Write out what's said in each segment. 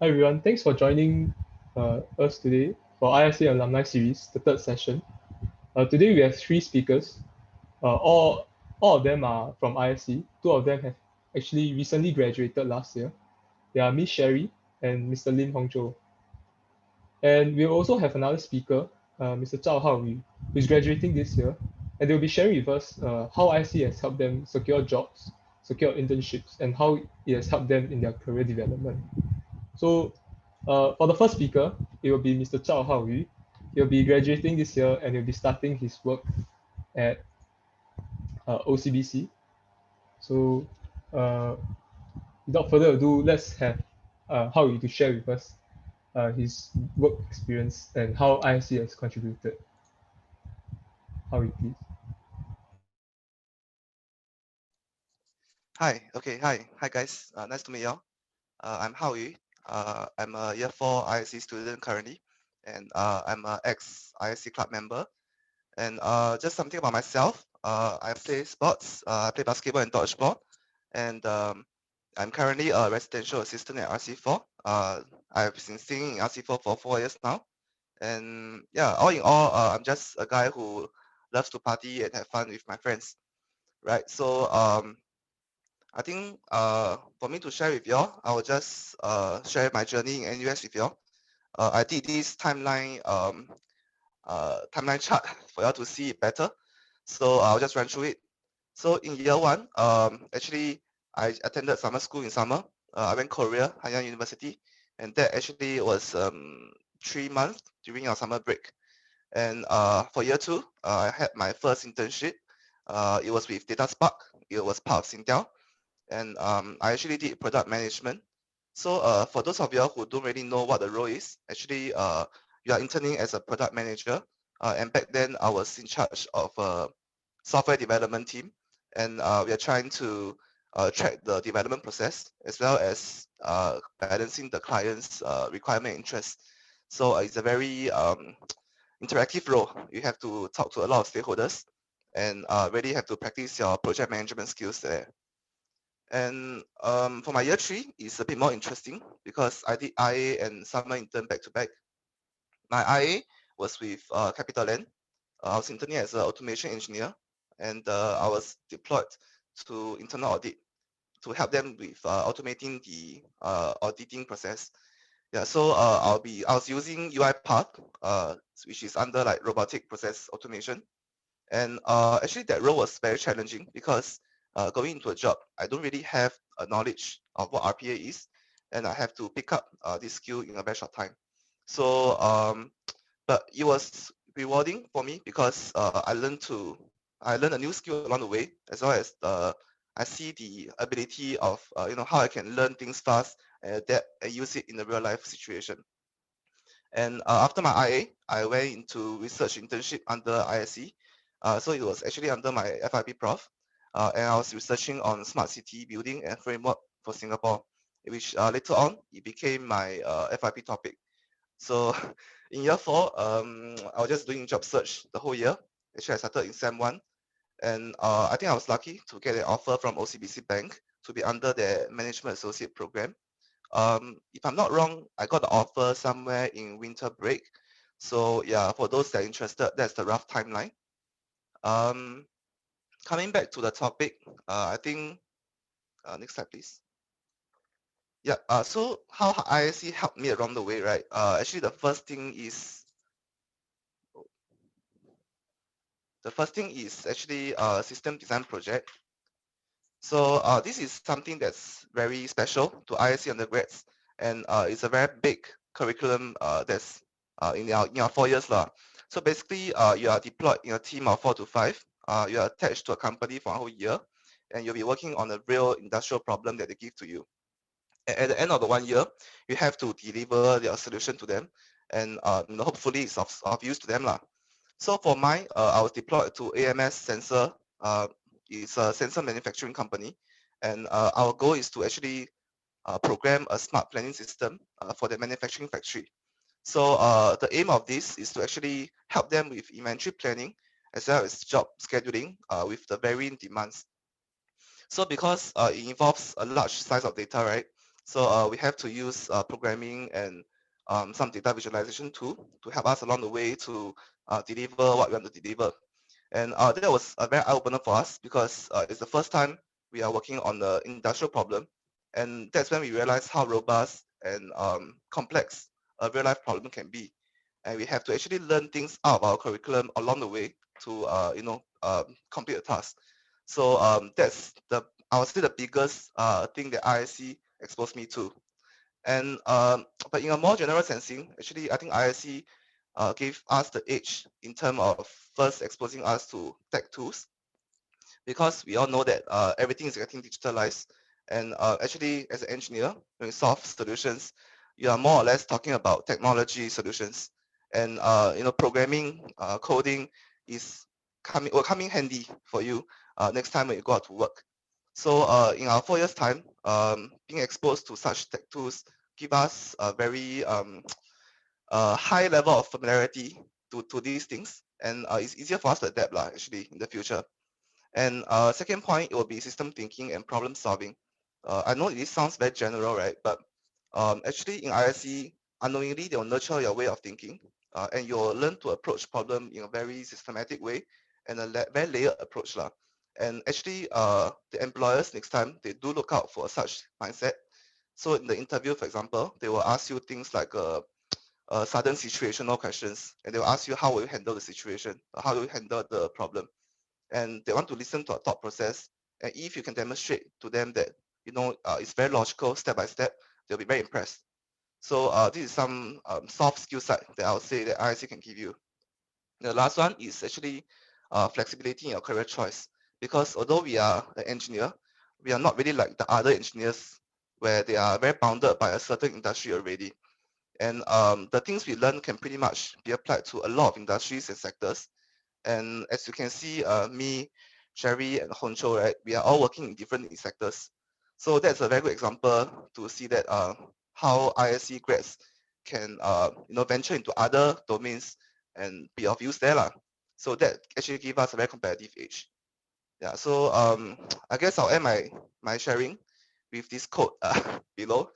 Hi everyone, thanks for joining us today for ISE Alumni Series, the third session. Today we have three speakers. All of them are from ISE. Two of them have actually recently graduated last year. They are Miss Sherry and Mr. Lim Hongzhou. And we'll also have another speaker, Mr. Zhao Haoyu, who is graduating this year. And they'll be sharing with us how ISE has helped them secure jobs, secure internships, and how it has helped them in their career development. So for the first speaker, it will be Mr. Zhao Haoyu. He'll be graduating this year and he'll be starting his work at OCBC. So uh, without further ado, let's have Haoyu to share with us his work experience and how ISE has contributed. Haoyu, please. Hi guys. Nice to meet y'all. I'm Hao Yu. I'm a year 4 ISE student currently, and I'm an ex-ISE club member. And just something about myself. I play sports. I play basketball and dodgeball, and I'm currently a residential assistant at RC4. I've been singing in RC4 for 4 years now, and yeah, all in all, I'm just a guy who loves to party and have fun with my friends, right? So I think for me to share with y'all, I will just share my journey in NUS with y'all. I did this timeline chart for y'all to see it better. So I'll just run through it. So in year 1, actually I attended summer school in summer. I went Korea, Hanyang University, and that actually was 3 months during our summer break. And for year 2, I had my first internship. It was with Data Spark. It was part of Singtel. And I actually did product management. So for those of you who don't really know what the role is, actually you are interning as a product manager. And back then I was in charge of a software development team. And we are trying to track the development process as well as balancing the client's requirement and interest. So it's a very interactive role. You have to talk to a lot of stakeholders and really have to practice your project management skills there. And for my year 3, it's a bit more interesting because I did IA and summer intern back to back. My IA was with CapitaLand. I was interning as an automation engineer, and I was deployed to internal audit to help them with automating the auditing process. Yeah, so I was using UiPath, which is under like robotic process automation. And actually that role was very challenging because going into a job, I don't really have a knowledge of what RPA is, and I have to pick up this skill in a very short time. So, but it was rewarding for me because I learned a new skill along the way, as well as I see the ability of how I can learn things fast and adapt and use it in a real life situation. And after my IA, I went into research internship under ISE. So it was actually under my FIP prof. And I was researching on smart city building and framework for Singapore, which later on, it became my FIP topic. So in year 4, I was just doing job search the whole year. Actually, I started in SEM 1. And I think I was lucky to get an offer from OCBC Bank to be under their management associate program. If I'm not wrong, I got the offer somewhere in winter break. So yeah, for those that are interested, that's the rough timeline. Coming back to the topic, I think, next slide, please. Yeah, so how ISE helped me along the way, right? Actually, the first thing is actually a system design project. So this is something that's very special to ISE undergrads, and it's a very big curriculum that's in our 4 years lah. So basically, you are deployed in a team of 4 to 5. You are attached to a company for a whole year, and you'll be working on a real industrial problem that they give to you. At the end of the 1 year, you have to deliver your solution to them, and hopefully it's of use to them lah. So for mine, I was deployed to AMS Sensor. It's a sensor manufacturing company, and our goal is to actually program a smart planning system for the manufacturing factory. So the aim of this is to actually help them with inventory planning as well as job scheduling with the varying demands. So because it involves a large size of data, right? So we have to use programming and some data visualization tool to help us along the way to deliver what we want to deliver. And that was a very eye-opener for us because it's the first time we are working on the industrial problem. And that's when we realized how robust and complex a real-life problem can be. And we have to actually learn things out of our curriculum along the way to, complete a task. So that's I would say the biggest thing that ISE exposed me to. And but in a more general sensing, actually, I think ISE gave us the edge in terms of first exposing us to tech tools, because we all know that everything is getting digitalized. And actually, as an engineer, when you solve solutions, you are more or less talking about technology solutions. And programming, coding will come in handy for you next time when you go out to work. So in our 4 years time, being exposed to such tech tools give us a very high level of familiarity to these things, and it's easier for us to adapt actually in the future. And second point, it will be system thinking and problem solving. I know this sounds very general, right? But actually in ISE, unknowingly they will nurture your way of thinking, and you'll learn to approach problem in a very systematic way and a very layered approach lah. And actually, the employers next time they do look out for such mindset. So in the interview, for example, they will ask you things like sudden situational questions, and they will ask you how will you handle the situation, how will you handle the problem, and they want to listen to a thought process. And if you can demonstrate to them that it's very logical, step by step, they'll be very impressed. So this is some soft skill set that I would say that ISE can give you. The last one is actually flexibility in your career choice, because although we are an engineer, we are not really like the other engineers where they are very bounded by a certain industry already. And the things we learn can pretty much be applied to a lot of industries and sectors. And as you can see, me, Sherry, and Honcho, right, we are all working in different sectors. So that's a very good example to see that how ISE grads can venture into other domains and be of use there lah. So that actually give us a very competitive edge. Yeah. So I guess I'll end my sharing with this quote below.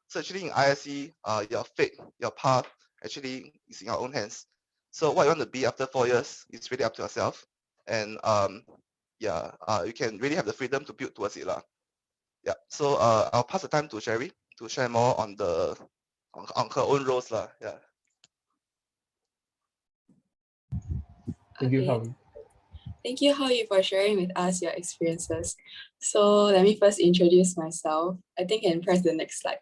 So actually in ISE, your fate, your path actually is in your own hands. So what you want to be after 4 years is really up to yourself. And you can really have the freedom to build towards it lah. Yeah. So I'll pass the time to Sherry to share more on on her own roles lah. Yeah. Thank you, Okay. Harvey. Thank you, Howie, for sharing with us your experiences. So let me first introduce myself. I think I can press the next slide.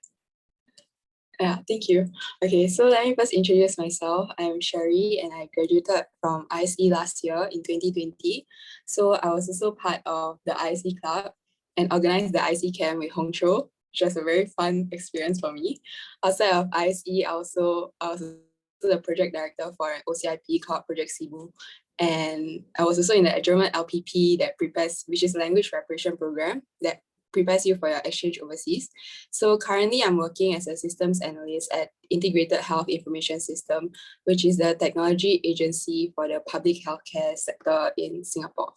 Yeah, thank you. Okay, so let me first introduce myself. I'm Sherry and I graduated from ISE last year in 2020. So I was also part of the ISE Club and organized the ISE camp with Hongcho, which was a very fun experience for me. Outside of ISE, I was also the project director for an OCIP called Project Cebu. And I was also in the German LPP which is language preparation program that prepares you for your exchange overseas. So currently I'm working as a systems analyst at Integrated Health Information System, which is the technology agency for the public healthcare sector in Singapore.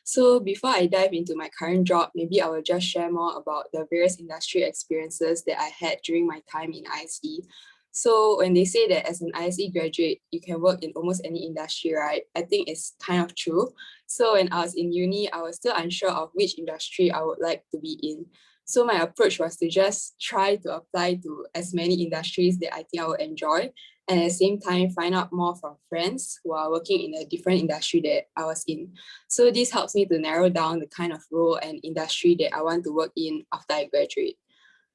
So before I dive into my current job, maybe I will just share more about the various industry experiences that I had during my time in ISE. So when they say that as an ISE graduate, you can work in almost any industry, right? I think it's kind of true. So when I was in uni, I was still unsure of which industry I would like to be in. So my approach was to just try to apply to as many industries that I think I would enjoy, and at the same time find out more from friends who are working in a different industry that I was in. So this helps me to narrow down the kind of role and industry that I want to work in after I graduate.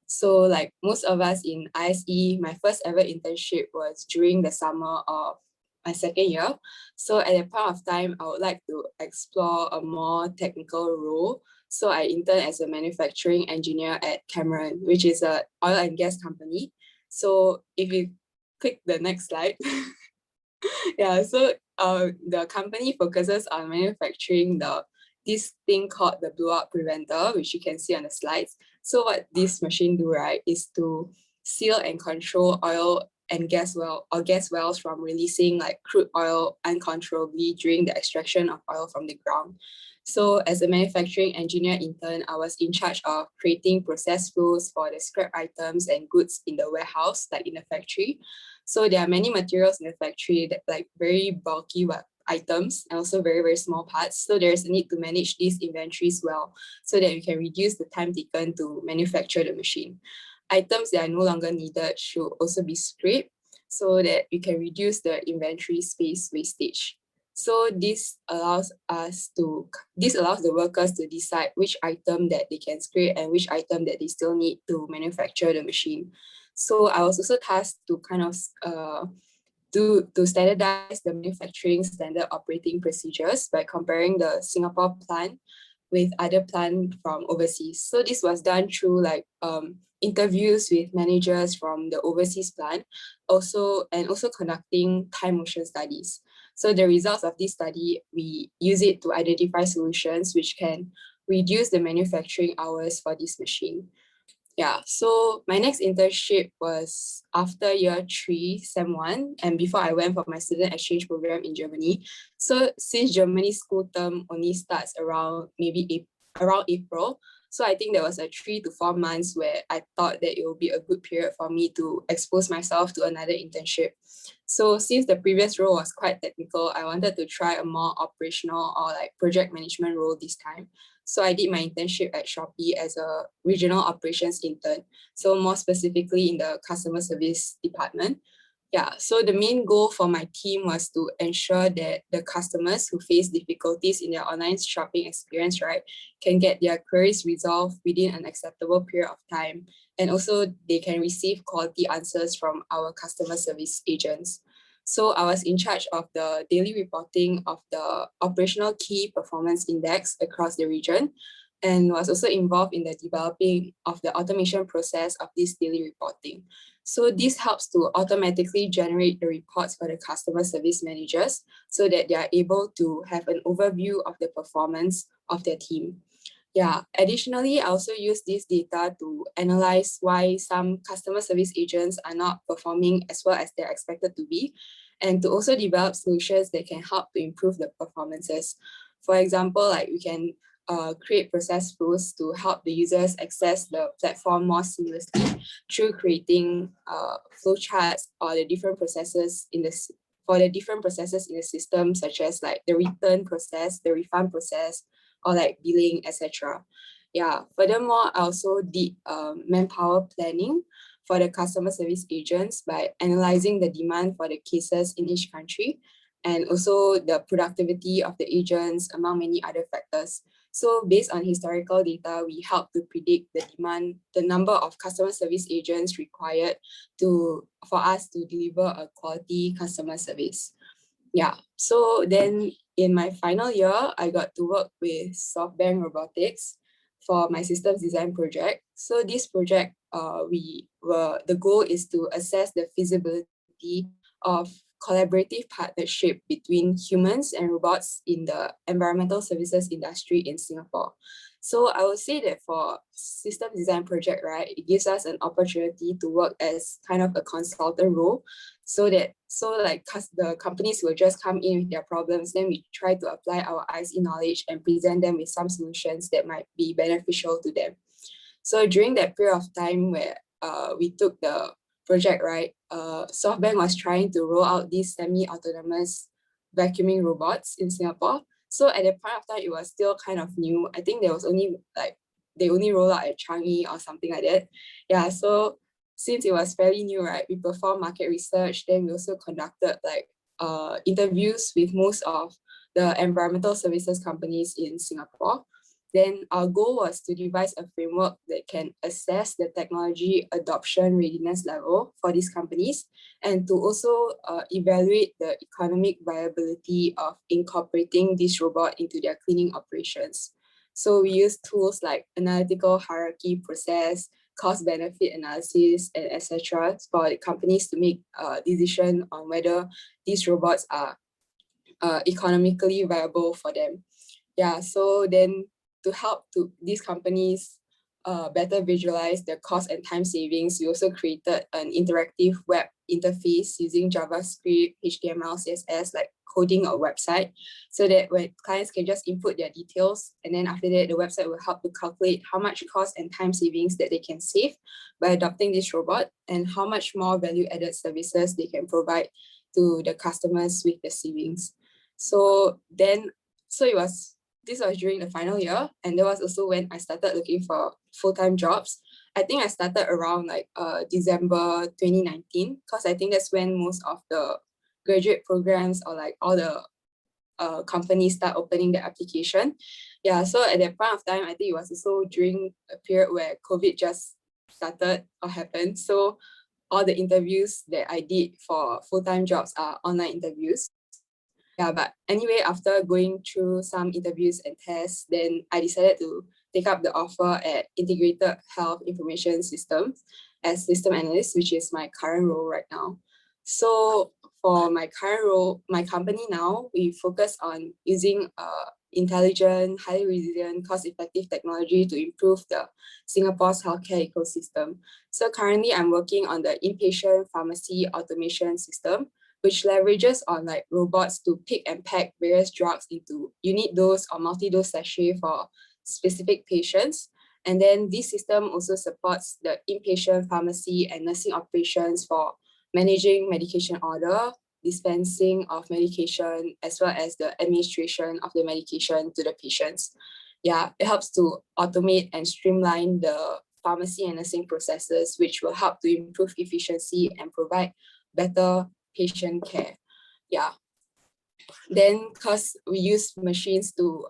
So like most of us in ISE, my first ever internship was during the summer of my second year. So at that point of time, I would like to explore a more technical role. So I interned as a manufacturing engineer at Cameron, which is an oil and gas company. So if you click the next slide, yeah, so the company focuses on manufacturing this thing called the blowout preventer, which you can see on the slides. So what this machine do, right, is to seal and control oil and gas wells from releasing like crude oil uncontrollably during the extraction of oil from the ground. So as a manufacturing engineer intern, I was in charge of creating process flows for the scrap items and goods in the warehouse, like in the factory. So there are many materials in the factory that like very bulky items and also very, very small parts. So there's a need to manage these inventories well so that we can reduce the time taken to manufacture the machine. Items that are no longer needed should also be scrapped so that we can reduce the inventory space wastage. So this allows the workers to decide which item that they can scrap and which item that they still need to manufacture the machine. So I was also tasked to kind of to standardize the manufacturing standard operating procedures by comparing the Singapore plant with other plant from overseas. So this was done through like interviews with managers from the overseas plant, also conducting time motion studies. So the results of this study, we use it to identify solutions which can reduce the manufacturing hours for this machine. Yeah, so my next internship was after year 3, Sem 1, and before I went for my student exchange program in Germany. So since Germany's school term only starts around around April, so I think there was a 3 to 4 months where I thought that it would be a good period for me to expose myself to another internship. So since the previous role was quite technical, I wanted to try a more operational or like project management role this time. So I did my internship at Shopee as a regional operations intern. So more specifically in the customer service department. Yeah, so the main goal for my team was to ensure that the customers who face difficulties in their online shopping experience, right, can get their queries resolved within an acceptable period of time. And also they can receive quality answers from our customer service agents. So I was in charge of the daily reporting of the operational key performance index across the region and was also involved in the developing of the automation process of this daily reporting. So this helps to automatically generate the reports for the customer service managers so that they are able to have an overview of the performance of their team. Yeah, additionally, I also use this data to analyze why some customer service agents are not performing as well as they're expected to be, and to also develop solutions that can help to improve the performances. For example, like we can create process flows to help the users access the platform more seamlessly through creating flowcharts or the different processes in the system, such as like the return process, the refund process, or like billing, etc. Yeah. Furthermore, I also did manpower planning for the customer service agents by analyzing the demand for the cases in each country and also the productivity of the agents, among many other factors. So based on historical data, we help to predict the number of customer service agents required for us to deliver a quality customer service. Yeah, so then in my final year, I got to work with SoftBank Robotics for my systems design project. So this project, the goal is to assess the feasibility of collaborative partnership between humans and robots in the environmental services industry in Singapore. So I would say that for system design project, right, it gives us an opportunity to work as kind of a consultant role so the companies will just come in with their problems, then we try to apply our ISE knowledge and present them with some solutions that might be beneficial to them. So during that period of time where we took the project, right, SoftBank was trying to roll out these semi-autonomous vacuuming robots in Singapore. So at that point of time, it was still kind of new. I think there was they only roll out at Changi or something like that. Yeah, so since it was fairly new, right, we performed market research. Then we also conducted interviews with most of the environmental services companies in Singapore. Then our goal was to devise a framework that can assess the technology adoption readiness level for these companies and to also evaluate the economic viability of incorporating this robot into their cleaning operations. So we use tools like analytical hierarchy process, cost benefit analysis, and etc. for the companies to make a decision on whether these robots are economically viable for them. Yeah, so then to help to these companies better visualize the cost and time savings, we also created an interactive web interface using JavaScript, HTML, CSS, like coding a website, so that when clients can just input their details, and then after that, the website will help to calculate how much cost and time savings that they can save by adopting this robot, and how much more value-added services they can provide to the customers with the savings. So this was during the final year, and that was also when I started looking for full-time jobs. I think I started around like December 2019, because I think that's when most of the graduate programs or like all the companies start opening their application. Yeah, so at that point of time, I think it was also during a period where COVID just started or happened. So all the interviews that I did for full-time jobs are online interviews. Yeah, but anyway, after going through some interviews and tests, then I decided to take up the offer at Integrated Health Information Systems as system analyst, which is my current role right now. So for my current role, my company now, we focus on using intelligent, highly resilient, cost-effective technology to improve the Singapore's healthcare ecosystem. So currently I'm working on the inpatient pharmacy automation system, which leverages on like robots to pick and pack various drugs into unit dose or multi-dose sachet for specific patients. And then this system also supports the inpatient pharmacy and nursing operations for managing medication order, dispensing of medication, as well as the administration of the medication to the patients. Yeah, it helps to automate and streamline the pharmacy and nursing processes, which will help to improve efficiency and provide better patient care. Yeah. Then, because we use machines to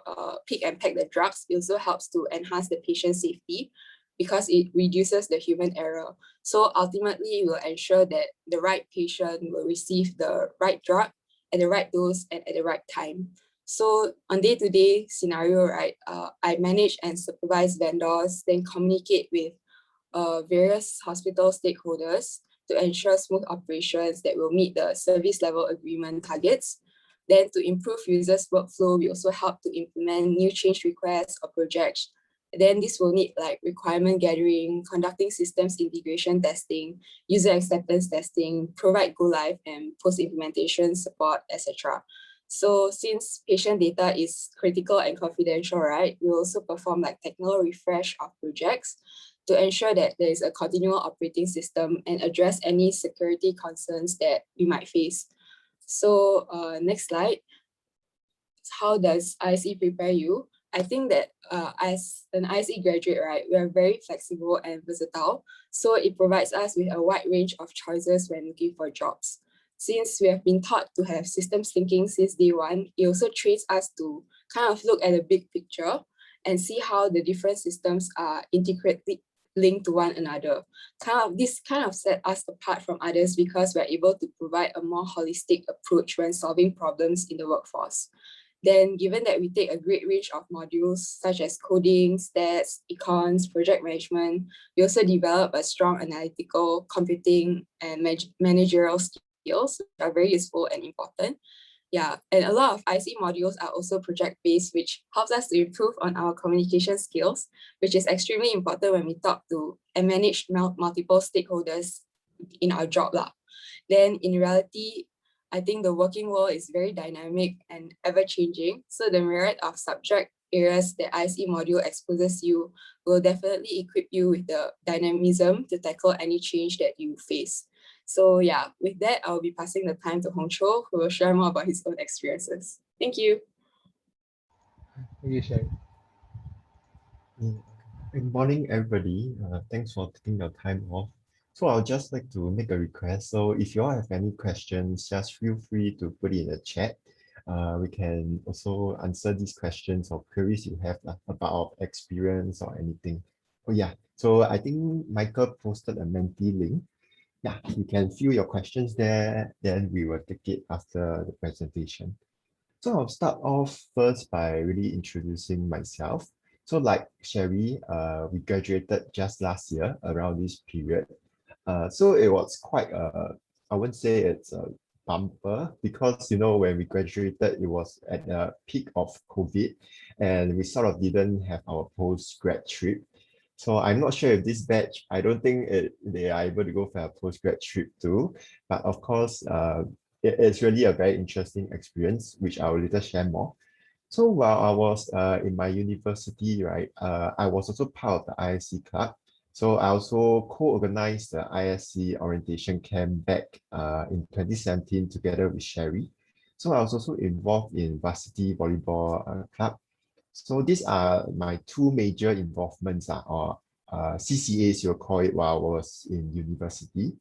pick and pack the drugs, it also helps to enhance the patient safety because it reduces the human error. So ultimately, it will ensure that the right patient will receive the right drug at the right dose and at the right time. So on day-to-day scenario, right, I manage and supervise vendors, then communicate with various hospital stakeholders to ensure smooth operations that will meet the service level agreement targets. Then to improve users' workflow, we also help to implement new change requests or projects. Then this will need like requirement gathering, conducting systems integration testing, user acceptance testing, provide go live and post-implementation support, etc. So since patient data is critical and confidential, right, we also perform like technical refresh of projects to ensure that there is a continual operating system and address any security concerns that we might face. So next slide. How does ISE prepare you? I think that as an ISE graduate, right, we are very flexible and versatile. So it provides us with a wide range of choices when looking for jobs. Since we have been taught to have systems thinking since day one, it also trains us to kind of look at the big picture and see how the different systems are intricately linked to one another. This kind of set us apart from others because we're able to provide a more holistic approach when solving problems in the workforce. Then given that we take a great range of modules such as coding, stats, econs, project management, we also develop a strong analytical, computing, and managerial skills, which are very useful and important. Yeah, and a lot of ISE modules are also project-based, which helps us to improve on our communication skills, which is extremely important when we talk to and manage multiple stakeholders in our job. Then in reality, I think the working world is very dynamic and ever-changing. So the myriad of subject areas that ISE module exposes you will definitely equip you with the dynamism to tackle any change that you face. So yeah, with that, I'll be passing the time to Hong Cho, who will share more about his own experiences. Thank you. Thank you, Sherry. Good morning, everybody. Thanks for taking your time off. So I'll just like to make a request. So if you all have any questions, just feel free to put it in the chat. We can also answer these questions or queries you have about experience or anything. Oh yeah, so I think Michael posted a Menti link. Yeah, you can fill your questions there, then we will take it after the presentation. So I'll start off first by really introducing myself. So like Sherry, we graduated just last year around this period. So it was quite I wouldn't say it's a bumper because, you know, when we graduated, it was at the peak of COVID and we sort of didn't have our post-grad trip. So I'm not sure if this batch, I don't think they are able to go for a postgrad trip too. But of course, it's really a very interesting experience, which I will later share more. So while I was in my university, right, I was also part of the ISE club. So I also co-organized the ISE orientation camp back in 2017 together with Sherry. So I was also involved in varsity volleyball club. So these are my two major involvements or CCAs, you'll call it, while I was in university.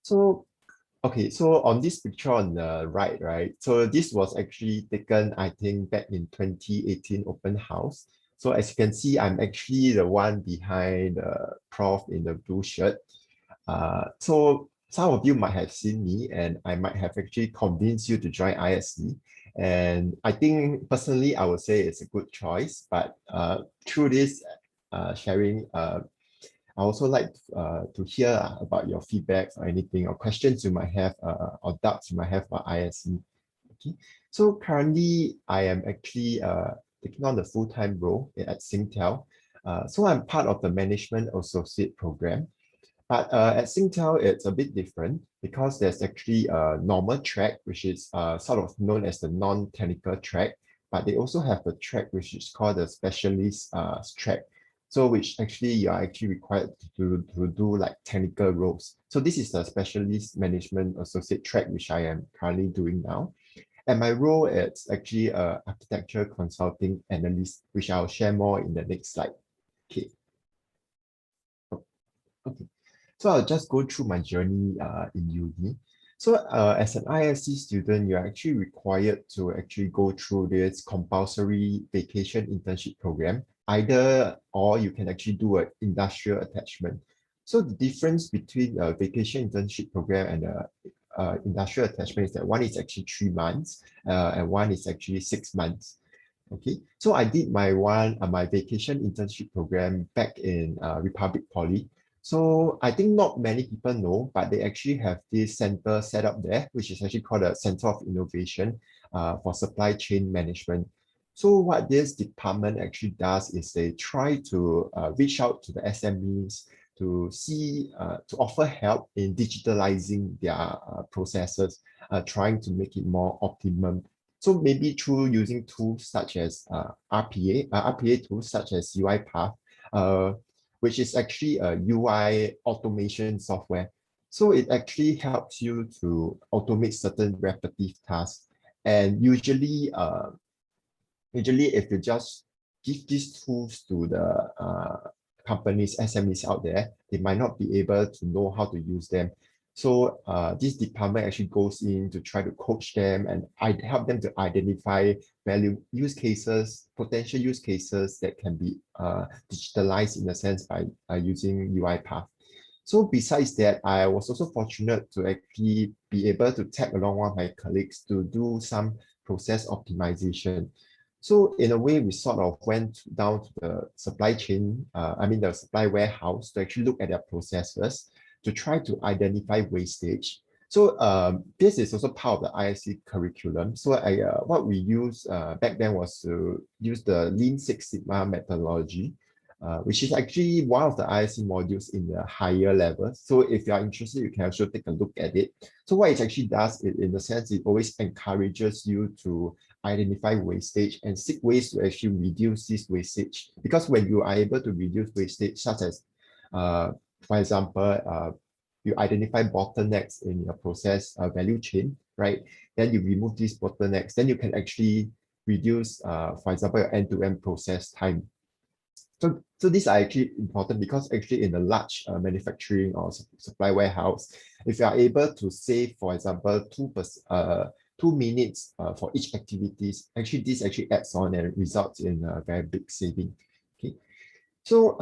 So okay, so on this picture on the right, so this was actually taken, I think, back in 2018 open house. So as you can see, I'm actually the one behind the prof in the blue shirt. So some of you might have seen me and I might have actually convinced you to join ISE. And I think personally, I would say it's a good choice, but through this sharing, I also like to hear about your feedback or anything or questions you might have or doubts you might have about ISE. Okay, so currently I am actually taking on the full-time role at Singtel. So I'm part of the Management Associate program. But at Singtel, it's a bit different because there's actually a normal track, which is sort of known as the non-technical track, but they also have a track which is called the specialist track. So which actually you are actually required to do like technical roles. So this is the specialist management associate track, which I am currently doing now. And my role is actually a architecture consulting analyst, which I'll share more in the next slide. Okay. Okay. So I'll just go through my journey in uni. So as an ISE student, you're actually required to actually go through this compulsory vacation internship program, either or you can actually do an industrial attachment. So the difference between a vacation internship program and a industrial attachment is that one is actually 3 months and one is actually 6 months. Okay, so I did my vacation internship program back in Republic Poly. So I think not many people know, but they actually have this center set up there, which is actually called a Center of Innovation for Supply Chain Management. So what this department actually does is they try to reach out to the SMEs to see, to offer help in digitalizing their processes, trying to make it more optimum. So maybe through using tools such as RPA tools such as UiPath, which is actually a UI automation software. So it actually helps you to automate certain repetitive tasks. And usually if you just give these tools to the companies, SMEs out there, they might not be able to know how to use them. So this department actually goes in to try to coach them and help them to identify use cases, potential use cases that can be digitalized in a sense by using UiPath. So besides that, I was also fortunate to actually be able to tag along one of my colleagues to do some process optimization. So in a way, we sort of went down to the supply chain, the supply warehouse to actually look at their processes to try to identify wastage. So this is also part of the ISE curriculum. So what we used back then was to use the Lean Six Sigma methodology, which is actually one of the ISE modules in the higher level. So if you are interested, you can also take a look at it. So what it actually does, in the sense, it always encourages you to identify wastage and seek ways to actually reduce this wastage. Because when you are able to reduce wastage, such as, for example, you identify bottlenecks in your process value chain, right? Then you remove these bottlenecks, then you can actually reduce, for example, your end-to-end process time. So these are actually important because actually in a large manufacturing or supply warehouse, if you are able to save, for example, 2 minutes for each activities, actually this actually adds on and results in a very big saving. Okay, so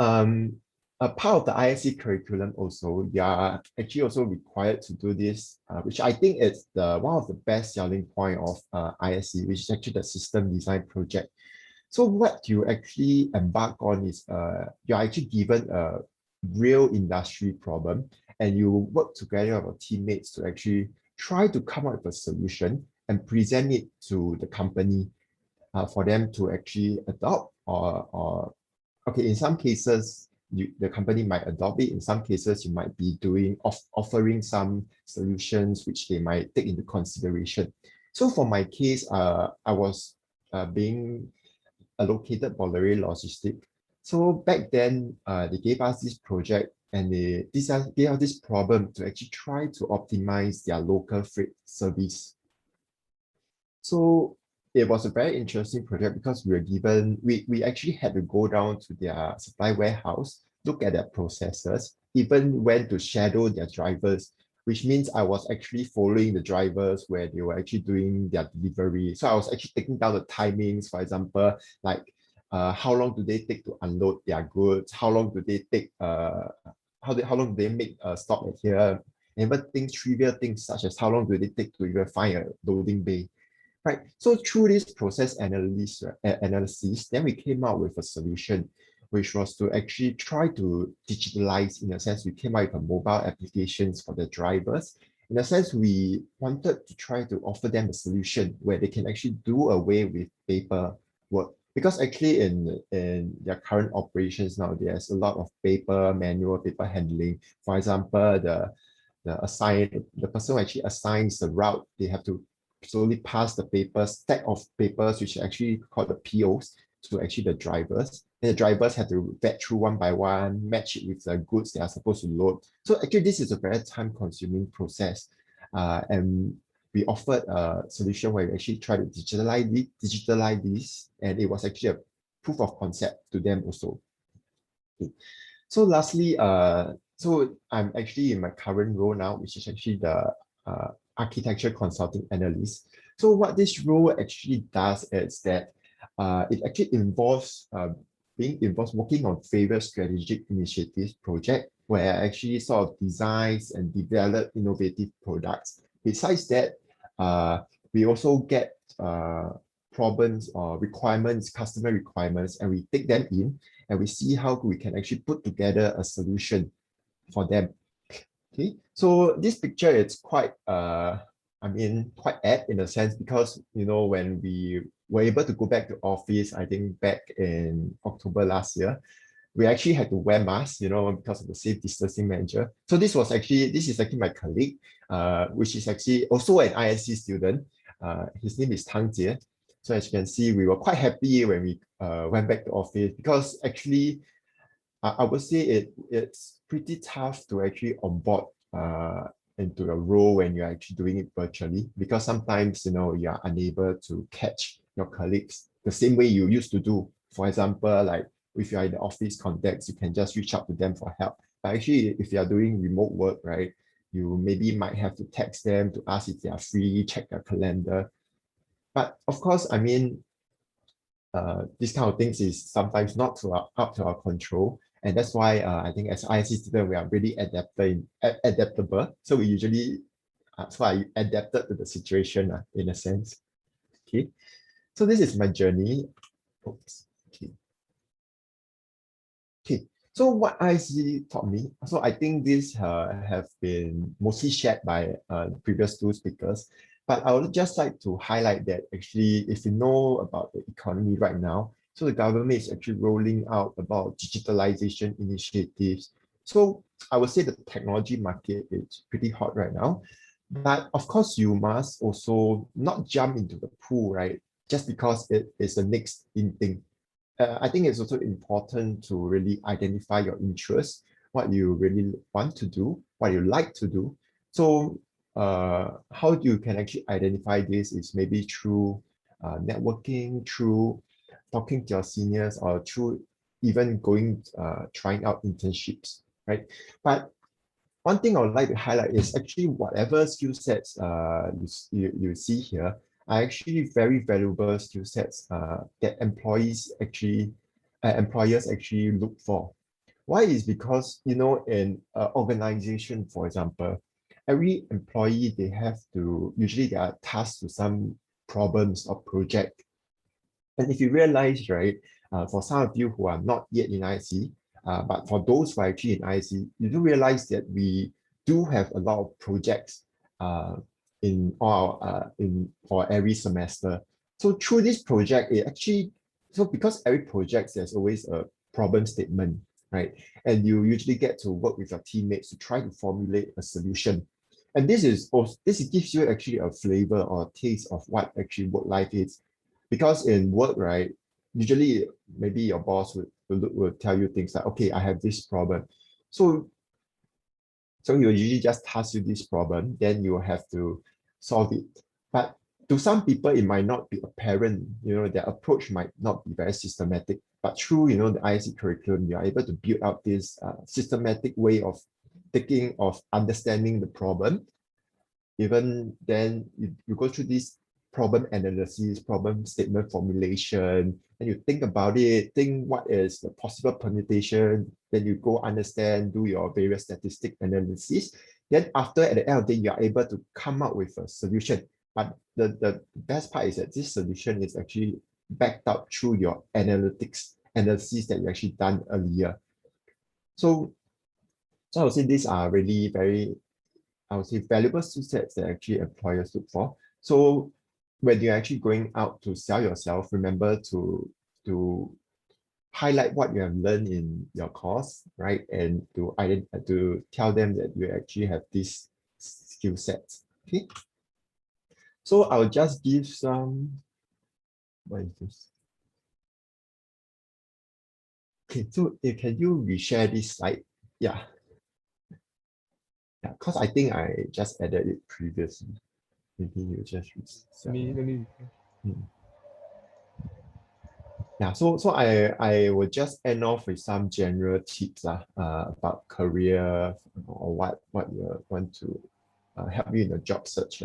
a part of the ISE curriculum also, you are actually also required to do this, which I think is one of the best selling point of ISE, which is actually the system design project. So what you actually embark on is you're actually given a real industry problem and you work together with teammates to actually try to come up with a solution and present it to the company for them to actually adopt or okay, in some cases, the company might adopt it. In some cases, you might be offering some solutions which they might take into consideration. So for my case, I was being allocated Bolero Logistic. So back then, they gave us this project and they gave us this problem to actually try to optimize their local freight service. So it was a very interesting project because we actually had to go down to their supply warehouse, look at their processes, even went to shadow their drivers, which means I was actually following the drivers where they were actually doing their delivery. So I was actually taking down the timings, for example, like how long do they take to unload their goods? How long do they take, how long do they make a stop at here? And even things, trivial things such as how long do they take to even find a loading bay? Right. So through this process analysis, then we came out with a solution, which was to actually try to digitalize, in a sense, we came out with a mobile applications for the drivers. In a sense, we wanted to try to offer them a solution where they can actually do away with paper work. Because actually in their current operations now, there's a lot of manual paper handling. For example, the person who actually assigns the route, they have to slowly pass the stack of papers, which are actually called the POs, to actually the drivers. And the drivers have to vet through one by one, match it with the goods they are supposed to load. So actually, this is a very time-consuming process. And we offered a solution where we actually try to digitalize this, and it was actually a proof of concept to them also. Okay. So lastly, so I'm actually in my current role now, which is actually the architecture consulting analyst. So what this role actually does is that it actually involves working on various strategic initiatives project where I actually sort of designs and develop innovative products. Besides that, we also get problems or requirements, customer requirements, and we take them in and we see how we can actually put together a solution for them. Okay, so this picture is quite quite apt in a sense because when we were able to go back to office, I think back in October last year, we actually had to wear masks, because of the safe distancing measure. So this is actually my colleague, which is actually also an ISE student. His name is Tang Jie. So as you can see, we were quite happy when we went back to office because actually, I would say it's pretty tough to actually onboard into a role when you're actually doing it virtually because sometimes you are unable to catch your colleagues the same way you used to do. For example, like if you are in the office context, you can just reach out to them for help. But actually, if you are doing remote work, right, you maybe might have to text them to ask if they are free, check their calendar. But of course, this kind of things is sometimes not up to our control. And that's why I think as ISE student, we are really adaptable. So we usually, so I adapted to the situation in a sense. Okay, so this is my journey. Oops. Okay. Okay, so what ISE taught me, so I think this have been mostly shared by the previous two speakers, but I would just like to highlight that actually, if you know about the economy right now, so the government is actually rolling out about digitalization initiatives. So I would say the technology market is pretty hot right now, but of course you must also not jump into the pool, right? Just because it is the next in thing. I think it's also important to really identify your interests, what you really want to do, what you like to do. So how you can actually identify this is maybe through networking, through talking to your seniors, or through even trying out internships, right? But one thing I would like to highlight is actually whatever skill sets you see here are actually very valuable skill sets that employers actually look for. Why is because in an organization, for example, every employee usually they are tasked with some problems or project. And if you realize, right, for some of you who are not yet in ISE, but for those who are actually in ISE, you do realize that we do have a lot of projects for every semester. So through this project, so because every project there's always a problem statement, right? And you usually get to work with your teammates to try to formulate a solution. And this gives you actually a flavor or a taste of what actually work life is. Because in work, right, usually maybe your boss will tell you things like, okay, I have this problem. So he will usually just task you this problem, then you will have to solve it. But to some people, it might not be apparent, their approach might not be very systematic. But through, the ISE curriculum, you are able to build out this systematic way of understanding the problem. Even then, you go through this problem analysis, problem statement formulation, and you think about it, think what is the possible permutation, then you go understand, do your various statistic analysis. Then after, at the end of the day, you are able to come up with a solution. But the best part is that this solution is actually backed up through your analysis that you actually done earlier. So I would say these are really very, I would say, valuable skill sets that actually employers look for. So when you're actually going out to sell yourself, remember to highlight what you have learned in your course, right? And to tell them that you actually have these skill sets. Okay. So I'll just give some, what is this? Okay, so can you reshare this slide? Yeah. Yeah, because I think I just added it previously. Maybe you just Let me Yeah, so I will just end off with some general tips about career or what you want to help you in the job search.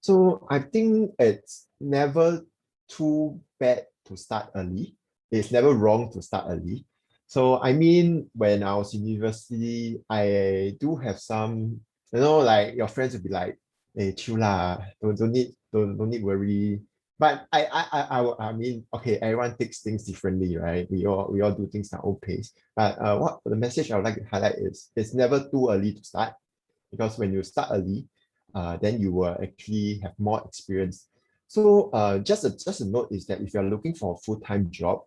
So I think it's never too bad to start early. It's never wrong to start early. So I mean, when I was in university, I do have some, like your friends would be like, hey, chill lah, don't need worry. But I mean, okay, everyone takes things differently, right? We all do things at our own pace. But what the message I would like to highlight is it's never too early to start, because when you start early, then you will actually have more experience. So just a note is that if you're looking for a full-time job,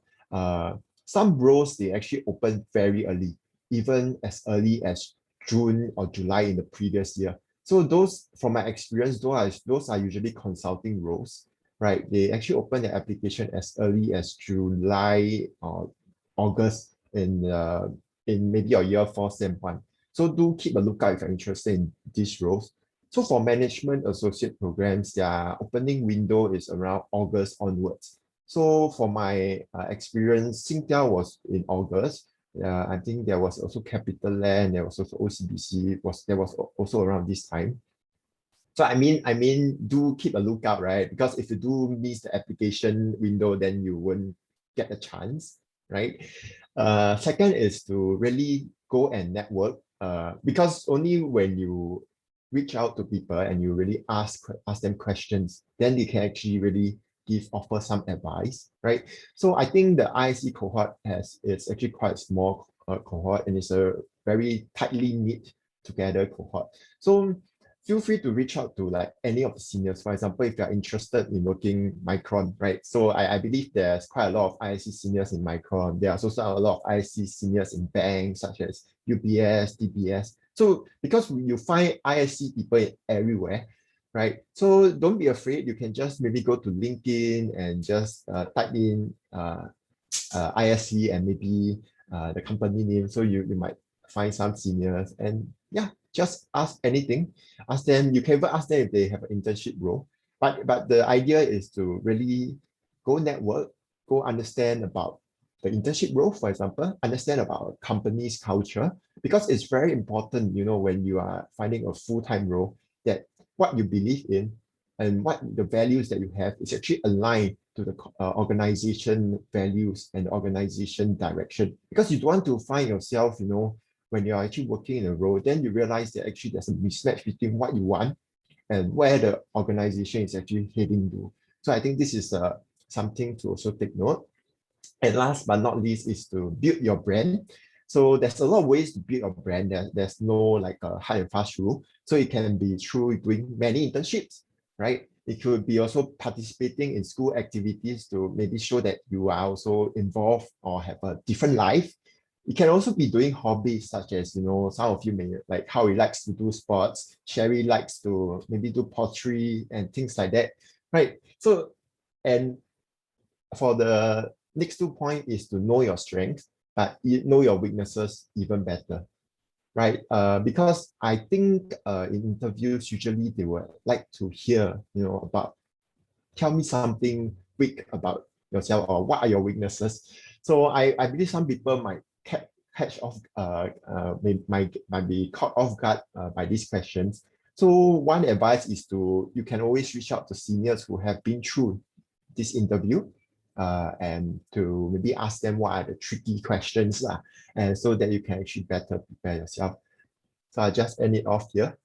some roles they actually open very early, even as early as June or July in the previous year. So those, from my experience, those are usually consulting roles, right? They actually open their application as early as July or August in maybe your year 4 Sem 1. So do keep a lookout if you're interested in these roles. So for management associate programs, their opening window is around August onwards. So for my experience, Singtel was in August. I think there was also Capital Land, there was also OCBC, there was also around this time. So I mean, do keep a lookout, right? Because if you do miss the application window, then you won't get a chance, right? Second is to really go and network, because only when you reach out to people and you really ask them questions, then they can actually really offer some advice, right? So I think the ISE cohort it's actually quite a small cohort, and it's a very tightly knit together cohort. So feel free to reach out to like any of the seniors. For example, if you're interested in working Micron, right? So I believe there's quite a lot of ISE seniors in Micron. There's also a lot of ISE seniors in banks such as UBS, DBS. So because you find ISE people everywhere, right? So don't be afraid. You can just maybe go to LinkedIn and just type in ISE and maybe the company name. So you might find some seniors, and yeah, just ask anything. Ask them. You can even ask them if they have an internship role. But the idea is to really go network, go understand about the internship role, for example, understand about a company's culture, because it's very important, when you are finding a full-time role, that what you believe in and what the values that you have is actually aligned to the organization values and organization direction. Because you don't want to find yourself, when you're actually working in a role, then you realize that actually there's a mismatch between what you want and where the organization is actually heading to. So I think this is something to also take note. And last but not least is to build your brand. So there's a lot of ways to build your brand. There's no like a hard and fast rule. So it can be through doing many internships, right? It could be also participating in school activities to maybe show that you are also involved or have a different life. It can also be doing hobbies such as, some of you may like Howie likes to do sports, Sherry likes to maybe do pottery and things like that, right? So, and for the next 2 points is to know your strengths, but know your weaknesses even better, right? Because I think in interviews, usually they would like to hear, about tell me something weak about yourself or what are your weaknesses. So I believe some people might catch off, might be caught off guard by these questions. So one advice is you can always reach out to seniors who have been through this interview and to maybe ask them what are the tricky questions and so that you can actually better prepare yourself. So I just end it off here.